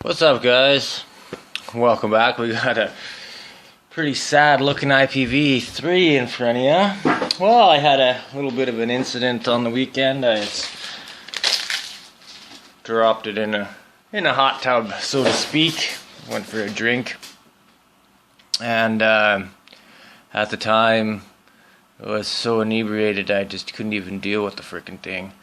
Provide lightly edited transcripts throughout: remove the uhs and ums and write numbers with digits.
What's up, guys? Welcome back. We got a pretty sad looking iPV3 in front of you. Well, I had a little bit of an incident on the weekend. I dropped it in a hot tub, so to speak. Went for a drink, and at the time I was so inebriated I just couldn't even deal with the freaking thing.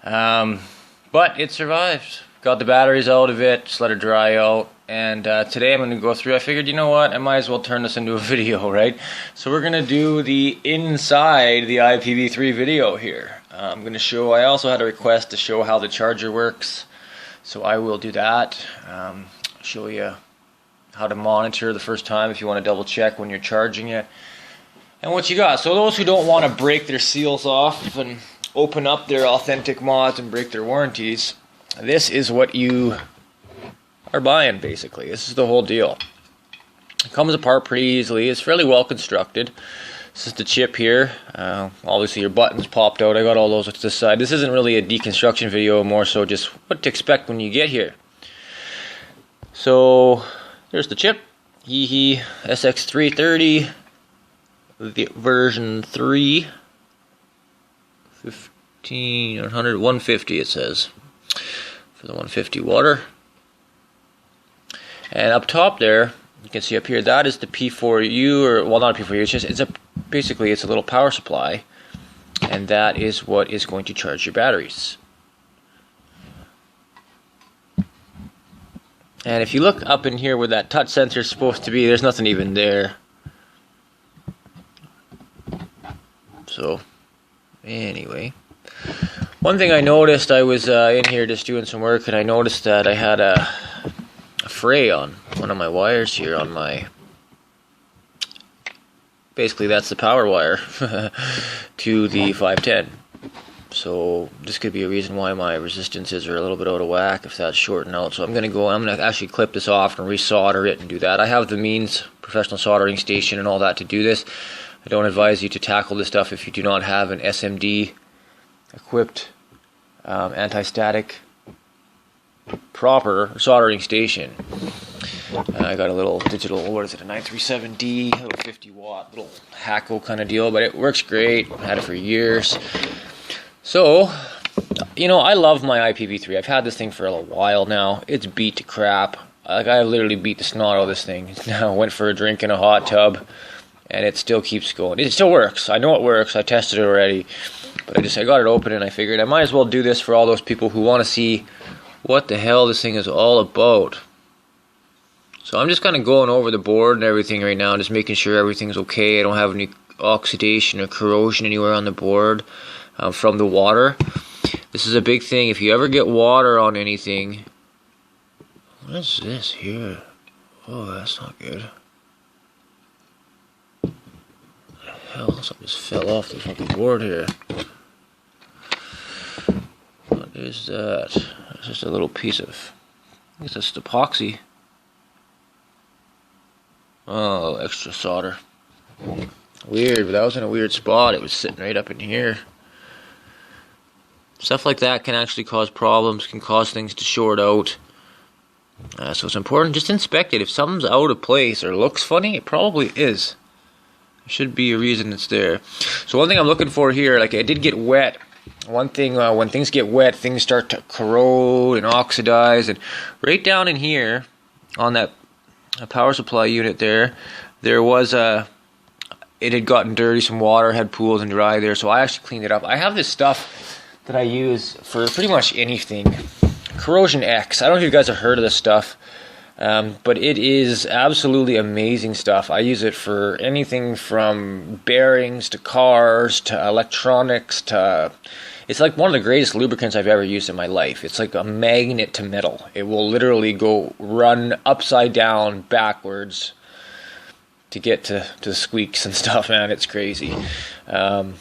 But it survived. Got the batteries out of it, just let it dry out, and today I'm going to go through. I figured, you know what, I might as well turn this into a video, right? So we're going to do the inside the iPV3 video here. I'm going to show, I also had a request to show how the charger works, so I will do that. Show you how to monitor the first time if you want to double check when you're charging it, and what you got. So those who don't want to break their seals off and open up their authentic mods and break their warranties, this is what you are buying, basically. This is the whole deal. It comes apart pretty easily. It's fairly well constructed. This is the chip here. Obviously your buttons popped out. I got all those to the side. This isn't really a deconstruction video, more so just what to expect when you get here. So there's the chip. SX330 version 3 1500 150 it says for the 150 water. And up top there, you can see up here, that is the P4U, or well, not a P4U, basically it's a little power supply, and that is what is going to charge your batteries. And if you look up in here where that touch sensor is supposed to be, there's nothing even there. So anyway, one thing I noticed, I was in here just doing some work, and I noticed that I had a fray on one of my wires here on my, basically that's the power wire to the 510. So this could be a reason why my resistances are a little bit out of whack, if that's shorting out. So I'm going to actually clip this off and resolder it and do that. I have the means, professional soldering station and all that to do this. I don't advise you to tackle this stuff if you do not have an SMD equipped anti-static proper soldering station. I got a little digital, what is it, a 937D, a little 50 watt little hackle kind of deal, but it works great. I've had it for years. So, you know, I love my iPV3. I've had this thing for a while now. It's beat to crap. Like, I literally beat the snot out of this thing. Now went for a drink in a hot tub, and it still keeps going. It still works. I know it works. I tested it already. But I got it open, and I figured I might as well do this for all those people who want to see what the hell this thing is all about. So I'm just kind of going over the board and everything right now, just making sure everything's okay. I don't have any oxidation or corrosion anywhere on the board from the water. This is a big thing. If you ever get water on anything... What is this here? Oh, that's not good. What the hell? Something just fell off the fucking board here. What is that? It's just a little piece of... I guess that's epoxy. Oh, extra solder. Weird, but that was in a weird spot. It was sitting right up in here. Stuff like that can actually cause problems, can cause things to short out. So it's important, just inspect it. If something's out of place or looks funny, it probably is. There should be a reason it's there. So one thing I'm looking for here, like, it did get wet. One thing, when things get wet, things start to corrode and oxidize. And right down in here, on that power supply unit there was it had gotten dirty, some water had pooled and dry there, so I actually cleaned it up. I have this stuff that I use for pretty much anything. CorrosionX. I don't know if you guys have heard of this stuff, but it is absolutely amazing stuff. I use it for anything from bearings to cars to electronics to... It's like one of the greatest lubricants I've ever used in my life. It's like a magnet to metal. It will literally run upside down, backwards, to get to the squeaks and stuff, man. It's crazy. And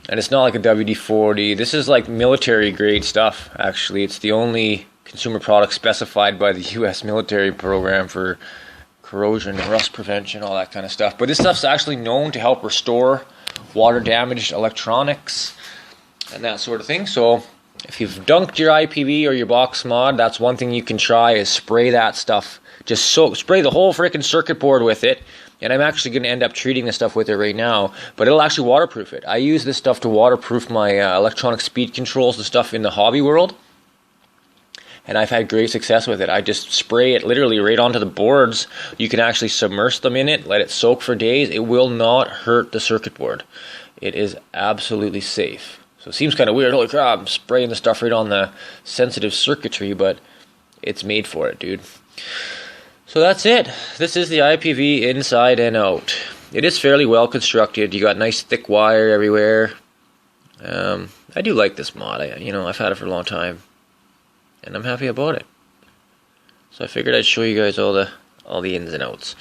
it's not like a WD-40. This is like military grade stuff, actually. It's the only consumer product specified by the U.S. military program for corrosion, rust prevention, all that kind of stuff. But this stuff's actually known to help restore water-damaged electronics and that sort of thing. So if you've dunked your IPV or your box mod, that's one thing you can try is spray that stuff. Just spray the whole freaking circuit board with it. And I'm actually going to end up treating this stuff with it right now, but it'll actually waterproof it. I use this stuff to waterproof my electronic speed controls and stuff in the hobby world. And I've had great success with it. I just spray it literally right onto the boards. You can actually submerge them in it, let it soak for days. It will not hurt the circuit board. It is absolutely safe. So it seems kind of weird. Holy crap, I'm spraying the stuff right on the sensitive circuitry, but it's made for it, dude. So that's it. This is the IPV inside and out. It is fairly well constructed. You got nice thick wire everywhere. I do like this mod. I've had it for a long time, and I'm happy about it. So I figured I'd show you guys all the ins and outs.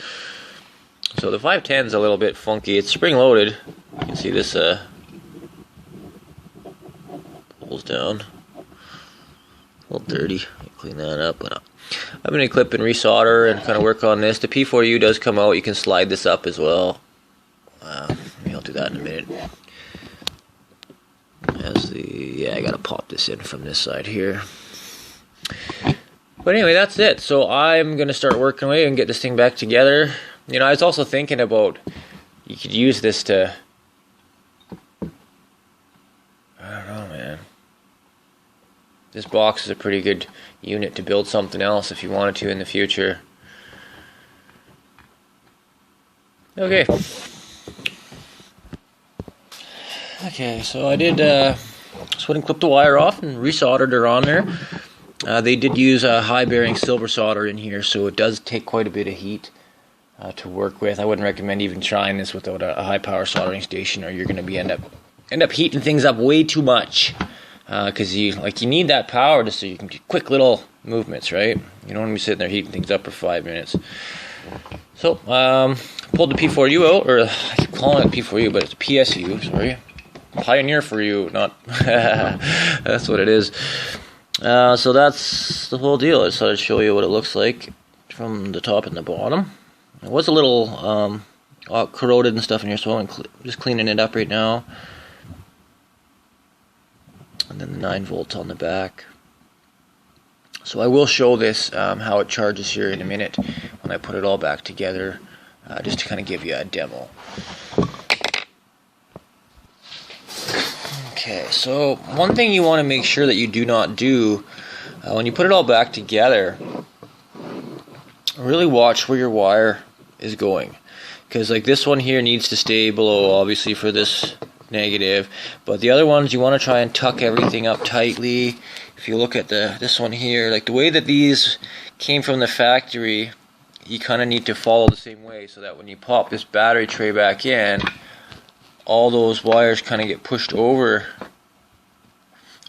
So the 510 is a little bit funky. It's spring loaded. You can see this pulls down. A little dirty. Clean that up. But I'm going to clip and resolder and kind of work on this. The P4U does come out. You can slide this up as well. Maybe I'll do that in a minute. I got to pop this in from this side here. But anyway, that's it. So I'm going to start working away and get this thing back together. I was also thinking about, you could use this to, I don't know, man. This box is a pretty good unit to build something else if you wanted to in the future. Okay. Okay, so I did, just went and clipped the wire off and resoldered her on there. They did use a high-bearing silver solder in here, so it does take quite a bit of heat to work with. I wouldn't recommend even trying this without a high-power soldering station, or you're going to end up heating things up way too much. Because you need that power just so you can do quick little movements, right? You don't want to be sitting there heating things up for 5 minutes. So, pulled the P4U out, or I keep calling it P4U, but it's PSU, sorry. Pioneer for you, not... That's what it is. So that's the whole deal. I just thought I'd show you what it looks like from the top and the bottom. It was a little corroded and stuff in here, so I'm just cleaning it up right now. And then the 9 volts on the back. So I will show this how it charges here in a minute when I put it all back together, just to kind of give you a demo. Okay, so one thing you want to make sure that you do not do when you put it all back together, really watch where your wire is going, because like this one here needs to stay below, obviously, for this negative, but the other ones you want to try and tuck everything up tightly. If you look at this one here, like the way that these came from the factory, you kind of need to follow the same way, so that when you pop this battery tray back in, all those wires kind of get pushed over,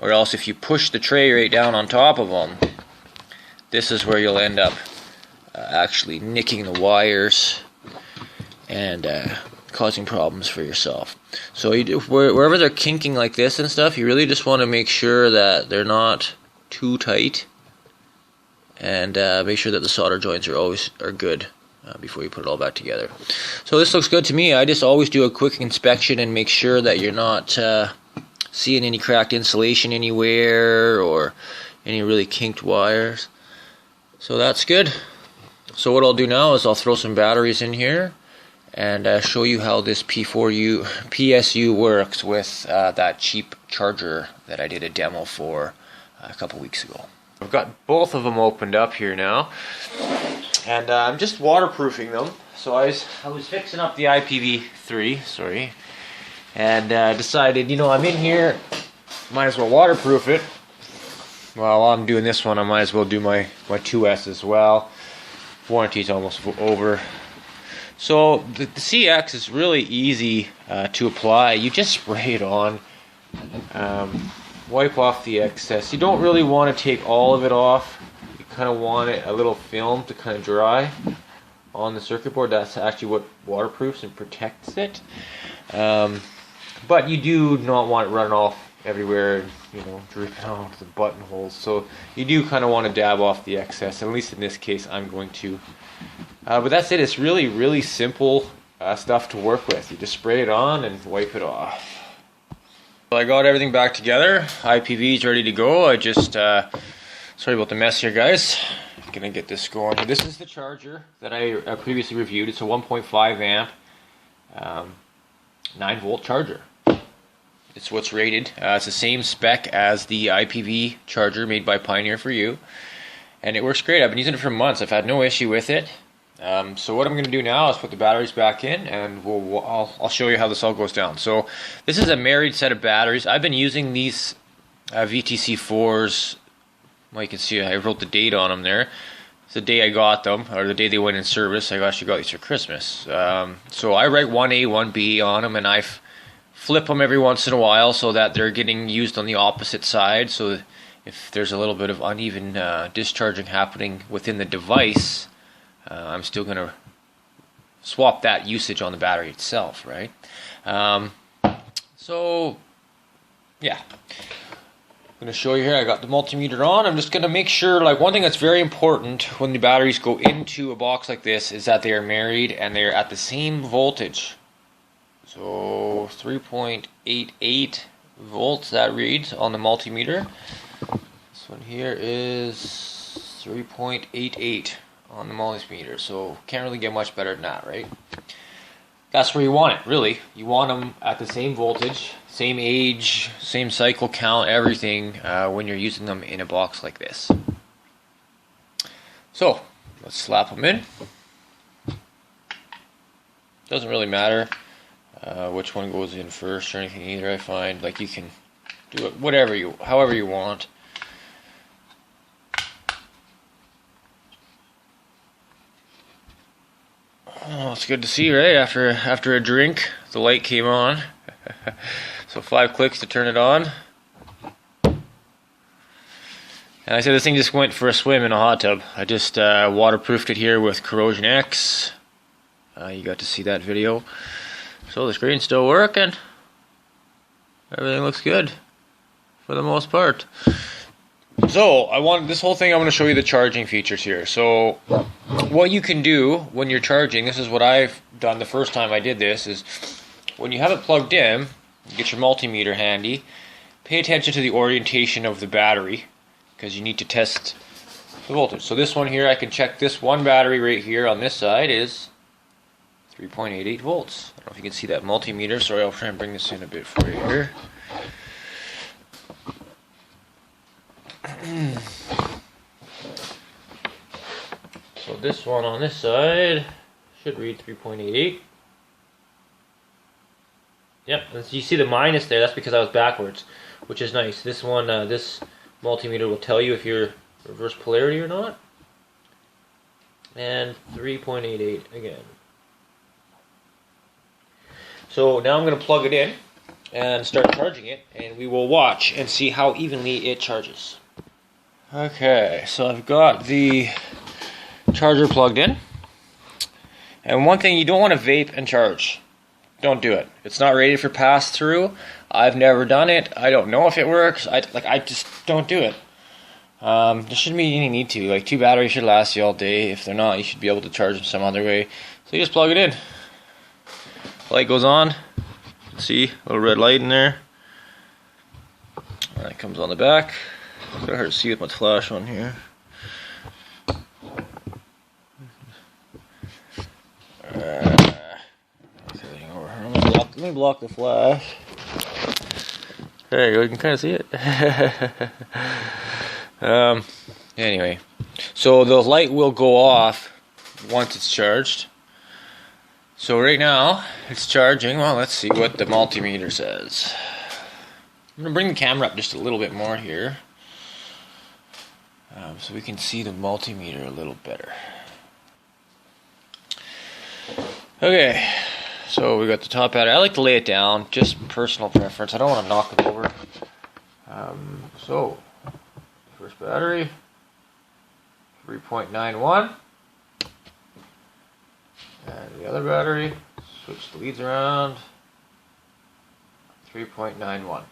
or else if you push the tray right down on top of them, this is where you'll end up actually nicking the wires and causing problems for yourself. So wherever they're kinking like this and stuff, you really just want to make sure that they're not too tight, and make sure that the solder joints are good before you put it all back together. So this looks good to me. I just always do a quick inspection and make sure that you're not seeing any cracked insulation anywhere or any really kinked wires. So that's good. So what I'll do now is I'll throw some batteries in here and show you how this PSU works with that cheap charger that I did a demo for a couple weeks ago. I've got both of them opened up here now, and I'm just waterproofing them. So I was fixing up the iPV3, and decided, I'm in here, might as well waterproof it. Well, while I'm doing this one, I might as well do my 2S as well. Warranty's almost over. So the CX is really easy to apply. You just spray it on, wipe off the excess. You don't really want to take all of it off. You kind of want a little film to kind of dry on the circuit board. That's actually what waterproofs and protects it. But you do not want it running off everywhere, dripping out the buttonholes. So you do kind of want to dab off the excess. At least in this case, I'm going to. But that's it. It's really, really simple stuff to work with. You just spray it on and wipe it off. So I got everything back together. IPV is ready to go. I just, sorry about the mess here, guys. Gonna get this going. This is the charger that I previously reviewed. It's a 1.5 amp, 9 volt charger. It's what's rated. It's the same spec as the IPV charger made by Pioneer for You, and it works great. I've been using it for months. I've had no issue with it. So what I'm going to do now is put the batteries back in, and I'll show you how this all goes down. So this is a married set of batteries. I've been using these VTC4s. Well, you can see I wrote the date on them there. It's the day I got them, or the day they went in service. I actually got these for Christmas. So I write 1A, 1B on them, and I flip them every once in a while so that they're getting used on the opposite side. So if there's a little bit of uneven discharging happening within the device, I'm still going to swap that usage on the battery itself, right? So, yeah. I'm going to show you here. I got the multimeter on. I'm just going to make sure, like, one thing that's very important when the batteries go into a box like this is that they are married and they're at the same voltage. So 3.88 volts that reads on the multimeter. This one here is 3.88 on the multimeter. So can't really get much better than that, right? That's where you want it, really. You want them at the same voltage, same age, same cycle count, everything when you're using them in a box like this. So let's slap them in. Doesn't really matter which one goes in first or anything either. I find like you can do it however you want. Oh, it's good to see, right? After a drink, the light came on. So 5 clicks to turn it on. And I said this thing just went for a swim in a hot tub. I just waterproofed it here with CorrosionX. You got to see that video. So the screen's still working. Everything looks good for the most part. So this whole thing, I'm going to show you the charging features here. So what you can do when you're charging, this is what I've done the first time I did this, is when you have it plugged in, you get your multimeter handy, pay attention to the orientation of the battery because you need to test the voltage. So this one here, I can check this one battery right here on this side is 3.88 volts. I don't know if you can see that multimeter. Sorry, I'll try and bring this in a bit for you here. So this one on this side should read 3.88. Yep, and so you see the minus there, that's because I was backwards, which is nice. This one, this multimeter will tell you if you're reverse polarity or not. And 3.88 again. So now I'm going to plug it in and start charging it, and we will watch and see how evenly it charges. Okay, so I've got the charger plugged in. And one thing, you don't want to vape and charge. Don't do it. It's not rated for pass-through. I've never done it. I don't know if it works. I just don't do it. There shouldn't be any need to. Like, 2 batteries should last you all day. If they're not, you should be able to charge them some other way. So you just plug it in. Light goes on. You can see a little red light in there. And it comes on the back. It's kind of hard to see with my flash on here. Let me block the flash. There you go, you can kind of see it. Anyway, so the light will go off once it's charged. So right now, it's charging. Well, let's see what the multimeter says. I'm going to bring the camera up just a little bit more here. So we can see the multimeter a little better. Okay, so we got the top battery. I like to lay it down, just personal preference. I don't want to knock it over. So, first battery, 3.91. And the other battery, switch the leads around, 3.91.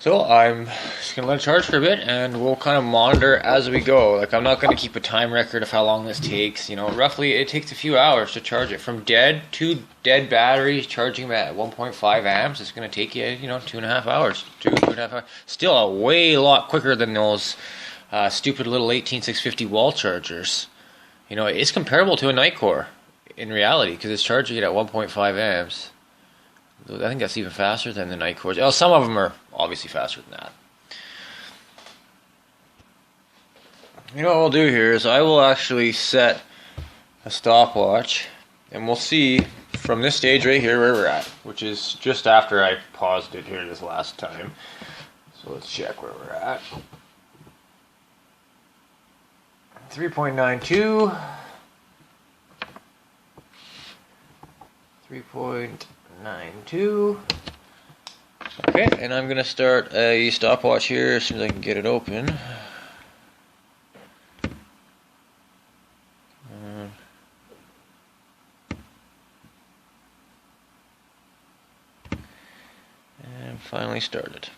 So I'm just going to let it charge for a bit, and we'll kind of monitor as we go. Like, I'm not going to keep a time record of how long this takes. You know, roughly it takes a few hours to charge it. From two dead batteries, charging at 1.5 amps, it's going to take you, 2.5 hours. 2.5 hours. Still a lot quicker than those stupid little 18650 wall chargers. You know, it's comparable to a Nitecore in reality, because it's charging it at 1.5 amps. I think that's even faster than the Nitecores. Oh, some of them are obviously faster than that. You know what we'll do here is I will actually set a stopwatch, and we'll see from this stage right here where we're at, which is just after I paused it here this last time. So let's check where we're at. 3.92. 3.92. Okay, and I'm gonna start a stopwatch here as soon as I can get it open. And finally started.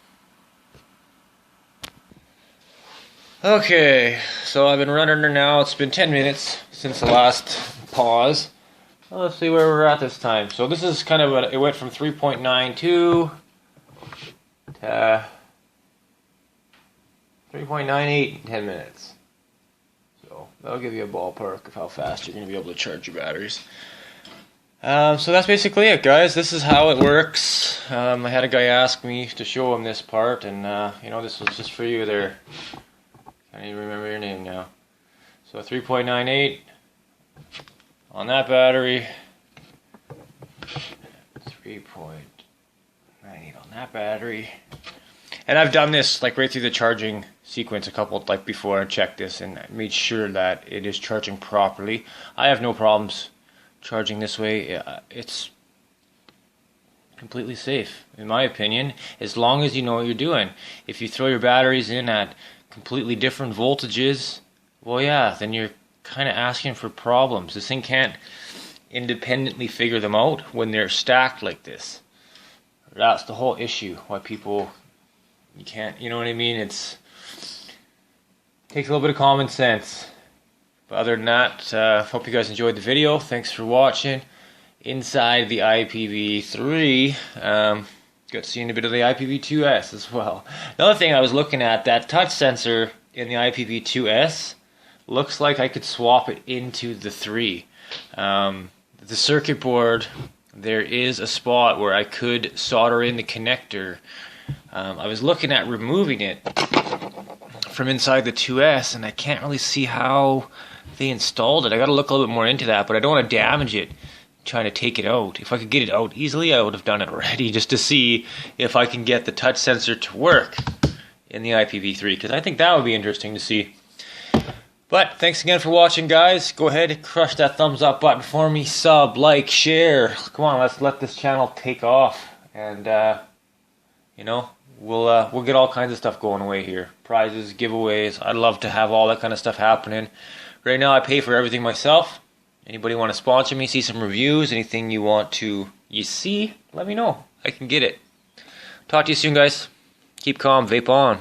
Okay, so I've been running her now. It's been 10 minutes since the last pause. Well, let's see where we're at this time. So this is kind of it went from 3.92 to 3.98 in 10 minutes. So that'll give you a ballpark of how fast you're going to be able to charge your batteries. So that's basically it, guys. This is how it works. I had a guy ask me to show him this part, and this was just for you there. I can't even remember your name now. So 3.98 on that battery, 3.98 on that battery. And I've done this like right through the charging sequence a couple like before and checked this and made sure that it is charging properly. I have no problems charging this way. It's completely safe in my opinion, as long as you know what you're doing. If you throw your batteries in at completely different voltages, well yeah, then you're kind of asking for problems. This thing can't independently figure them out when they're stacked like this. That's the whole issue why people, you can't, you know what I mean? It takes a little bit of common sense. But other than that, hope you guys enjoyed the video. Thanks for watching. Inside the iPV3, got seeing a bit of the iPV2S as well. Another thing I was looking at, that touch sensor in the iPV2S looks like I could swap it into the 3. The circuit board, there is a spot where I could solder in the connector. I was looking at removing it from inside the 2S, and I can't really see how they installed it. I got to look a little bit more into that, but I don't want to damage it trying to take it out. If I could get it out easily, I would have done it already, just to see if I can get the touch sensor to work in the iPV3, because I think that would be interesting to see. But thanks again for watching, guys. Go ahead and crush that thumbs up button for me. Sub, like, share. Come on, let's let this channel take off. And we'll get all kinds of stuff going away here. Prizes, giveaways. I'd love to have all that kind of stuff happening. Right now I pay for everything myself. Anybody want to sponsor me, see some reviews, anything you want to see, let me know. I can get it. Talk to you soon, guys. Keep calm, vape on.